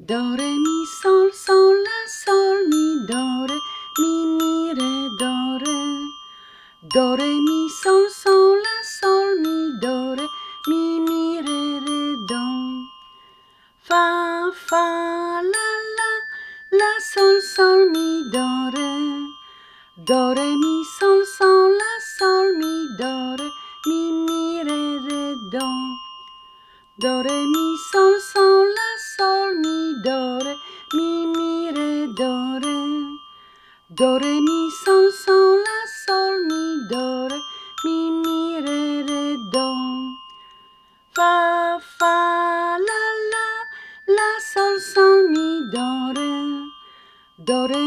Do, re, mi, sol, sol, la, sol, mi, do, re, mi, re, do, re. Do, re, mi, sol, sol, la, sol, mi, do, re, mi, re, re, do. Fa, fa, la, sol, sol, mi, do, re. Do, re, mi, sol, sol, la, sol, mi, do, re, mi, re, re, do. Do, re, mi, sol, sol, la, sol, mi, do, re, mi, re, do, re. Do, re, mi, sol, sol, la, sol, mi, do, re, mi, re, re, do. Fa, fa, la, sol, sol, mi, do, re. Do, re,